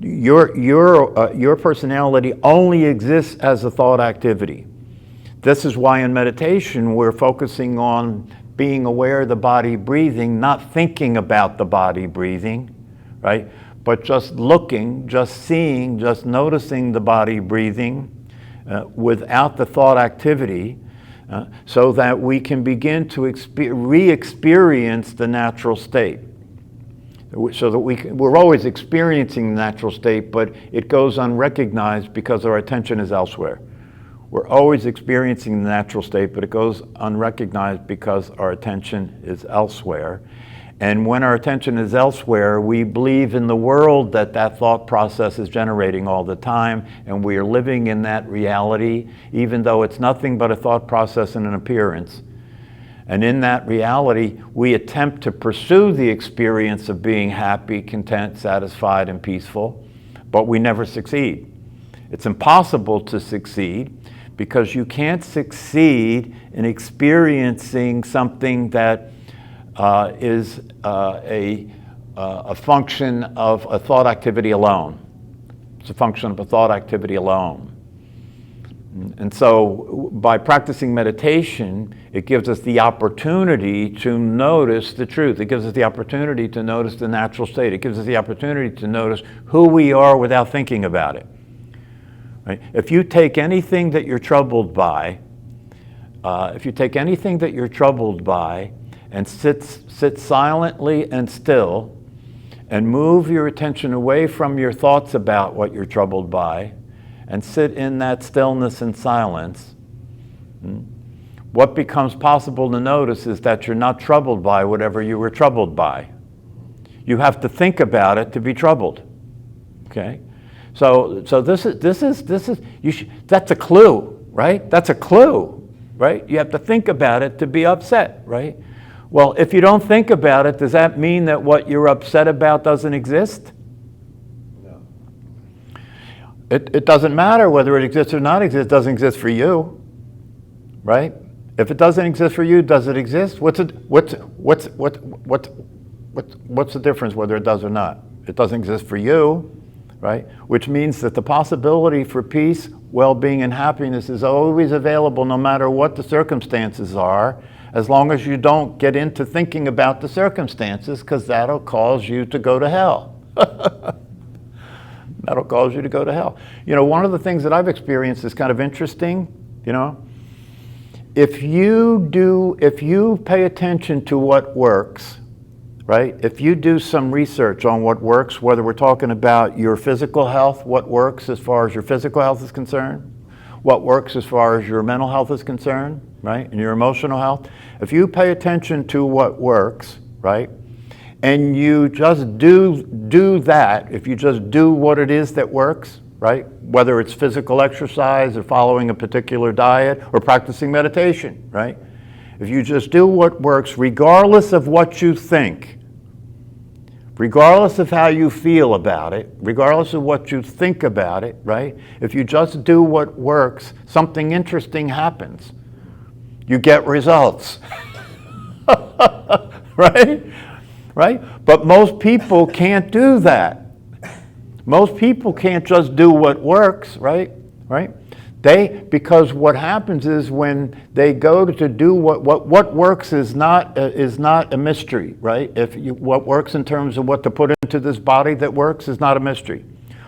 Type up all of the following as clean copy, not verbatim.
Your personality only exists as a thought activity. This is why in meditation we're focusing on being aware of the body breathing, not thinking about the body breathing, right? But just looking, just seeing, just noticing the body breathing without the thought activity, so that we can begin to re-experience the natural state. So that we're always experiencing the natural state, but it goes unrecognized because our attention is elsewhere. We're always experiencing the natural state, but it goes unrecognized because our attention is elsewhere. And when our attention is elsewhere, we believe in the world that thought process is generating all the time, and we are living in that reality, even though it's nothing but a thought process and an appearance. And in that reality, we attempt to pursue the experience of being happy, content, satisfied, and peaceful, but we never succeed. It's impossible to succeed because you can't succeed in experiencing something that is a function of a thought activity alone. It's a function of a thought activity alone. And so by practicing meditation, it gives us the opportunity to notice the truth. It gives us the opportunity to notice the natural state. It gives us the opportunity to notice who we are without thinking about it. Right? If you take anything that you're troubled by, and sit silently and still, and move your attention away from your thoughts about what you're troubled by, and sit in that stillness and silence, what becomes possible to notice is that you're not troubled by whatever you were troubled by. You have to think about it to be troubled. Okay? So this is that's a clue, right? That's a clue, right? You have to think about it to be upset, right? Well, if you don't think about it, does that mean that what you're upset about doesn't exist? No. It doesn't matter whether it exists or not exists. It doesn't exist for you, right? If it doesn't exist for you, does it exist? What's the difference whether it does or not? It doesn't exist for you, right? Which means that the possibility for peace, well-being, and happiness is always available no matter what the circumstances are, as long as you don't get into thinking about the circumstances, because that'll cause you to go to hell. That'll cause you to go to hell. You know, one of the things that I've experienced is kind of interesting, you know. If you pay attention to what works, right? If you do some research on what works, whether we're talking about your physical health, what works as far as your physical health is concerned, what works as far as your mental health is concerned, right? And your emotional health. If you pay attention to what works, right? And you just do that, if you just do what it is that works, right? Whether it's physical exercise or following a particular diet or practicing meditation, right? If you just do what works, regardless of what you think, regardless of how you feel about it, regardless of what you think about it, right? If you just do what works, something interesting happens. You get results. Right? Right? But most people can't do that. Most people can't just do what works, right? Right? Because what happens is when they go to do what works is not a mystery, right? What works in terms of what to put into this body that works is not a mystery.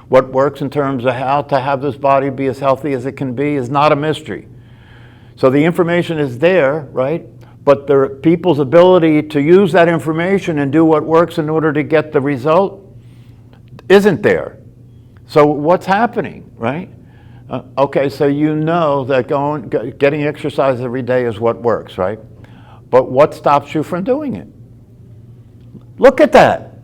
What works in terms of how to have this body be as healthy as it can be is not a mystery. So the information is there, right? But the people's ability to use that information and do what works in order to get the result isn't there. So what's happening, right? Okay, so you know that getting exercise every day is what works, right? But what stops you from doing it? Look at that.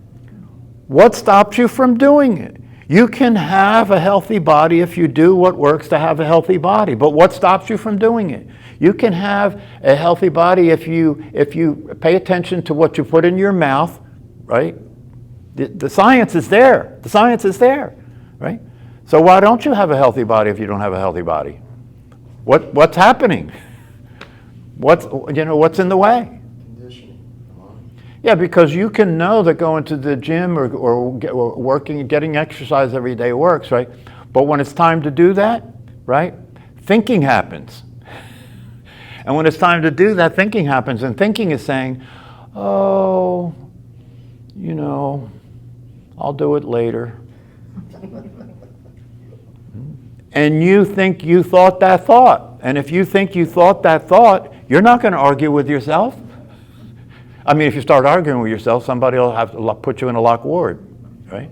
What stops you from doing it? You can have a healthy body if you do what works to have a healthy body, but what stops you from doing it? You can have a healthy body if you pay attention to what you put in your mouth, right? The science is there. The science is there, right? So why don't you have a healthy body if you don't have a healthy body? What's happening? What's in the way? Conditioning. Yeah, because you can know that going to the gym or working, getting exercise every day works, right? But when it's time to do that, right, thinking happens. And when it's time to do that, thinking happens. And thinking is saying, oh, you know, I'll do it later. And you think you thought that thought. And if you think you thought that thought, you're not going to argue with yourself. I mean, if you start arguing with yourself, somebody will have to put you in a locked ward, right?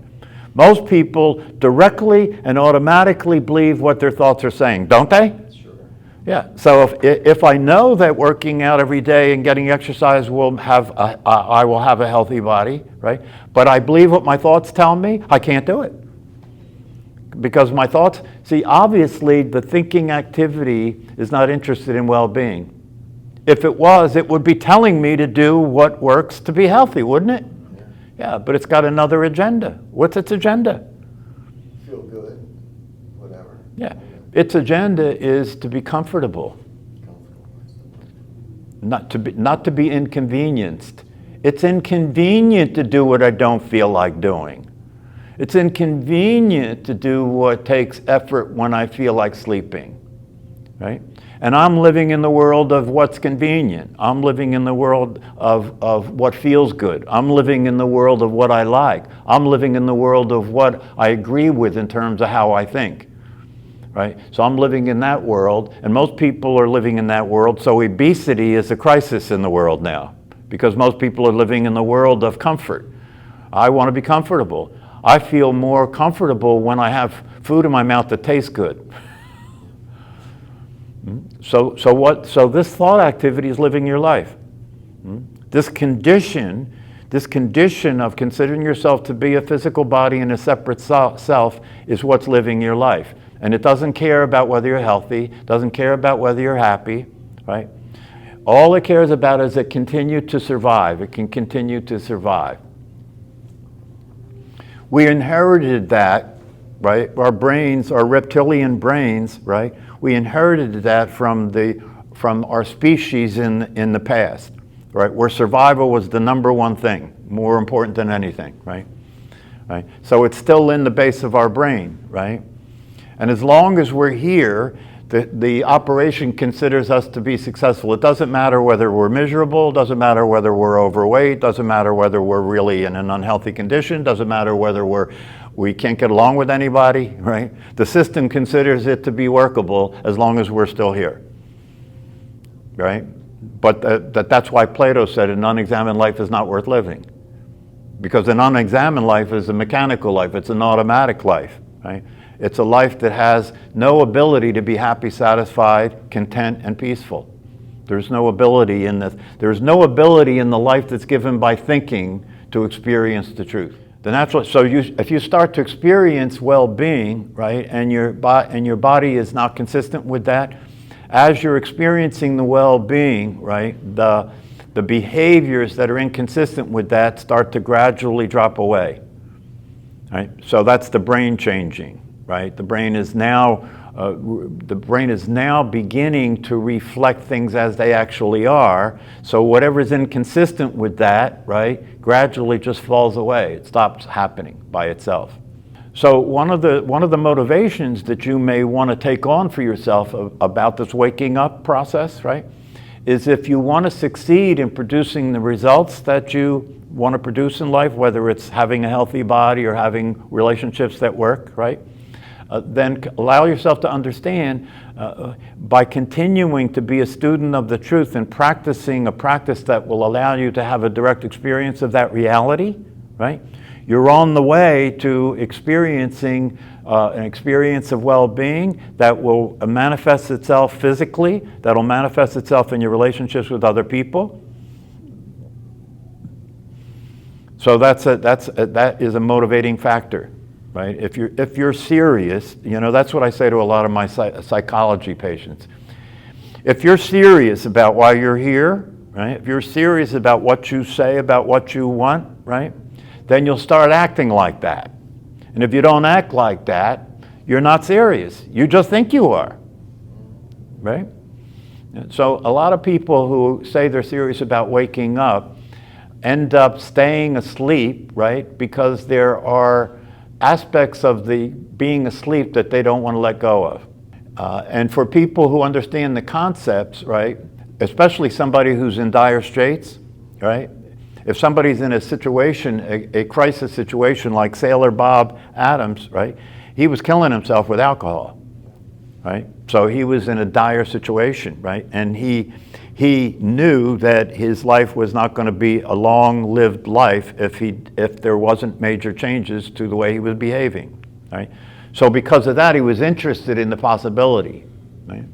Most people directly and automatically believe what their thoughts are saying, don't they? Sure. Yeah. So if I know that working out every day and getting exercise will have I will have a healthy body, right? But I believe what my thoughts tell me, I can't do it. Because my thoughts, see, obviously the thinking activity is not interested in well-being. If it was, it would be telling me to do what works to be healthy, wouldn't it? Yeah, but it's got another agenda. What's its agenda? Feel good, whatever. Yeah, its agenda is to be comfortable, not to be inconvenienced. It's inconvenient to do what I don't feel like doing. It's inconvenient to do what takes effort when I feel like sleeping, right? And I'm living in the world of what's convenient. I'm living in the world of what feels good. I'm living in the world of what I like. I'm living in the world of what I agree with in terms of how I think, right? So I'm living in that world, and most people are living in that world, so obesity is a crisis in the world now, because most people are living in the world of comfort. I want to be comfortable. I feel more comfortable when I have food in my mouth that tastes good. So this thought activity is living your life. This condition of considering yourself to be a physical body and a separate self is what's living your life. And it doesn't care about whether you're healthy, doesn't care about whether you're happy, right? All it cares about is it continue to survive. It can continue to survive. We inherited that, right? Our brains, our reptilian brains, right? We inherited that from our species in the past, right? Where survival was the number one thing, more important than anything, right? Right? So it's still in the base of our brain, right? And as long as we're here, the operation considers us to be successful. It doesn't matter whether we're miserable, doesn't matter whether we're overweight, doesn't matter whether we're really in an unhealthy condition, doesn't matter whether we can't get along with anybody, right? The system considers it to be workable as long as we're still here, right? But that's why Plato said an unexamined life is not worth living. Because an unexamined life is a mechanical life, it's an automatic life, right? It's a life that has no ability to be happy, satisfied, content, and peaceful. There's no ability in this. There's no ability in the life that's given by thinking to experience the truth. The natural. So if you start to experience well-being, right, and your body is not consistent with that, as you're experiencing the well-being, right, the behaviors that are inconsistent with that start to gradually drop away. Right. So that's the brain changing. Right? The brain is now beginning to reflect things as they actually are. So whatever is inconsistent with that, right, gradually just falls away. It stops happening by itself. So one of the motivations that you may want to take on for yourself about this waking up process, right, is if you want to succeed in producing the results that you want to produce in life, whether it's having a healthy body or having relationships that work, right? Then allow yourself to understand by continuing to be a student of the truth and practicing a practice that will allow you to have a direct experience of that reality, right? You're on the way to experiencing an experience of well-being that will manifest itself physically, that will manifest itself in your relationships with other people. So that is a motivating factor. Right? If you're serious, that's what I say to a lot of my psychology patients. If you're serious about why you're here, right? If you're serious about what you say, about what you want, right? Then you'll start acting like that. And if you don't act like that, you're not serious. You just think you are, right? So a lot of people who say they're serious about waking up end up staying asleep, right? Because there are aspects of the being asleep that they don't want to let go of. And for people who understand the concepts, right, especially somebody who's in dire straits, right? If somebody's in a situation, a crisis situation like Sailor Bob Adams, right? He was killing himself with alcohol, right? So he was in a dire situation, right? And he knew that his life was not going to be a long-lived life if there wasn't major changes to the way he was behaving, right? So because of that, he was interested in the possibility, right?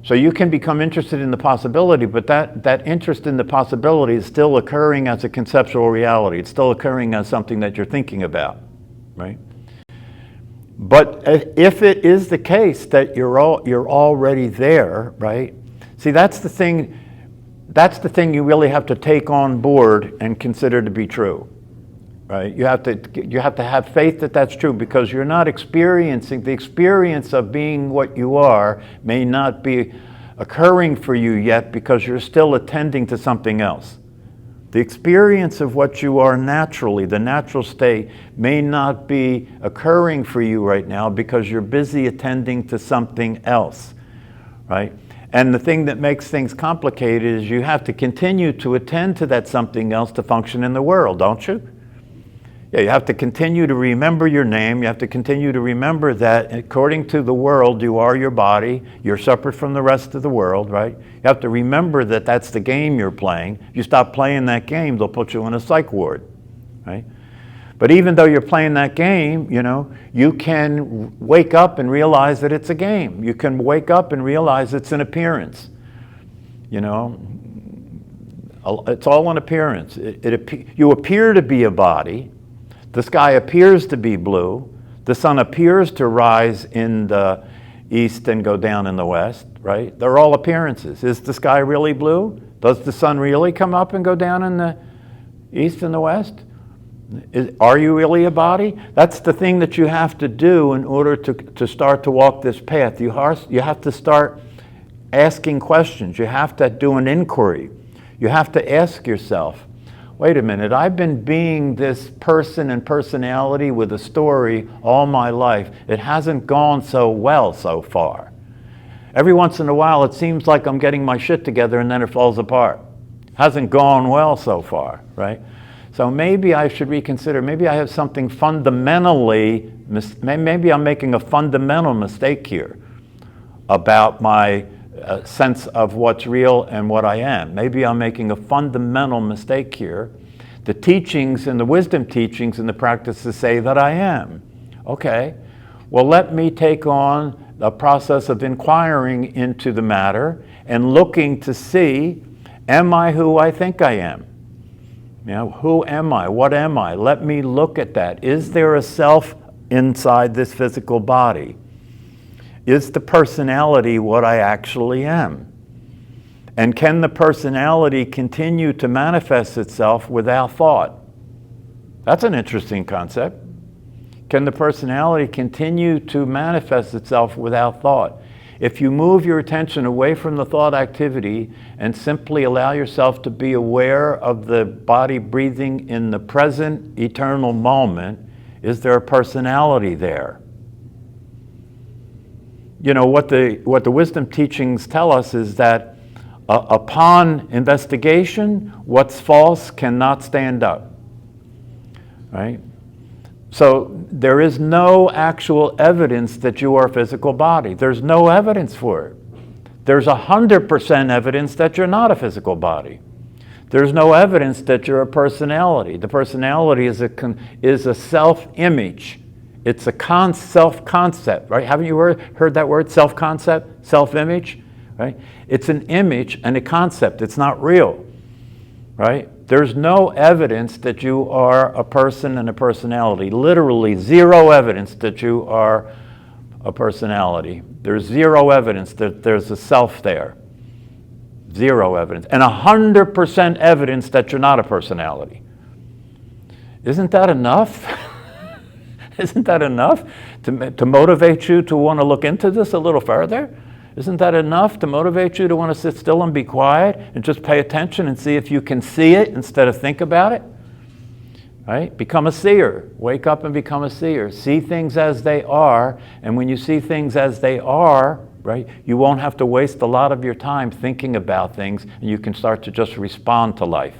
So you can become interested in the possibility, but that interest in the possibility is still occurring as a conceptual reality. It's still occurring as something that you're thinking about, right? But if it is the case that you're already there, right? See, that's the thing you really have to take on board and consider to be true, right? You have to have faith that that's true, because you're not experiencing the experience of being what you are may not be occurring for you yet, because you're still attending to something else. The experience of what you are naturally, the natural state, may not be occurring for you right now because you're busy attending to something else, right? And the thing that makes things complicated is you have to continue to attend to that something else to function in the world, don't you? Yeah, you have to continue to remember your name. You have to continue to remember that according to the world, you are your body. You're separate from the rest of the world, right? You have to remember that that's the game you're playing. If you stop playing that game, they'll put you in a psych ward, right? But even though you're playing that game, you know, you can wake up and realize that it's a game. You can wake up and realize it's an appearance. You know, it's all an appearance. You appear to be a body. The sky appears to be blue. The sun appears to rise in the east and go down in the west, right? They're all appearances. Is the sky really blue? Does the sun really come up and go down in the east and the west? Are you really a body? That's the thing that you have to do in order to start to walk this path. You have to start asking questions. You have to do an inquiry. You have to ask yourself, wait a minute, I've been being this person and personality with a story all my life. It hasn't gone so well so far. Every once in a while it seems like I'm getting my shit together and then it falls apart. Hasn't gone well so far, right? So maybe I should reconsider. Maybe I have something fundamentally, maybe I'm making a fundamental mistake here about my sense of what's real and what I am. Maybe I'm making a fundamental mistake here. The teachings and the wisdom teachings and the practices say that I am. Okay, well, let me take on the process of inquiring into the matter and looking to see, am I who I think I am? You know, who am I? What am I? Let me look at that. Is there a self inside this physical body? Is the personality what I actually am? And can the personality continue to manifest itself without thought? That's an interesting concept. Can the personality continue to manifest itself without thought? If you move your attention away from the thought activity and simply allow yourself to be aware of the body breathing in the present eternal moment, is there a personality there? You know, what the wisdom teachings tell us is that upon investigation, what's false cannot stand up, right? So there is no actual evidence that you are a physical body. There's no evidence for it. There's 100% evidence that you're not a physical body. There's no evidence that you're a personality. The personality is a self-image. It's a self-concept, right? Haven't you heard that word, self-concept, self-image, right? It's an image and a concept. It's not real, right? There's no evidence that you are a person and a personality. Literally zero evidence that you are a personality. There's zero evidence that there's a self there. Zero evidence. And 100% evidence that you're not a personality. Isn't that enough? Isn't that enough to motivate you to want to look into this a little further? Isn't that enough to motivate you to want to sit still and be quiet and just pay attention and see if you can see it instead of think about it? Right? Become a seer. Wake up and become a seer. See things as they are, and when you see things as they are, right, you won't have to waste a lot of your time thinking about things, and you can start to just respond to life.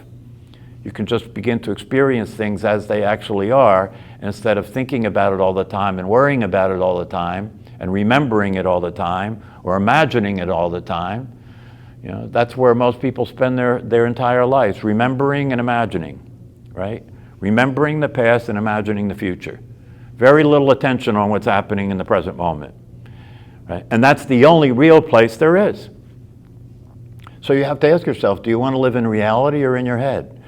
You can just begin to experience things as they actually are, instead of thinking about it all the time and worrying about it all the time and remembering it all the time or imagining it all the time. You know, that's where most people spend their entire lives, remembering and imagining, right? Remembering the past and imagining the future. Very little attention on what's happening in the present moment, right? And that's the only real place there is. So you have to ask yourself, do you want to live in reality or in your head?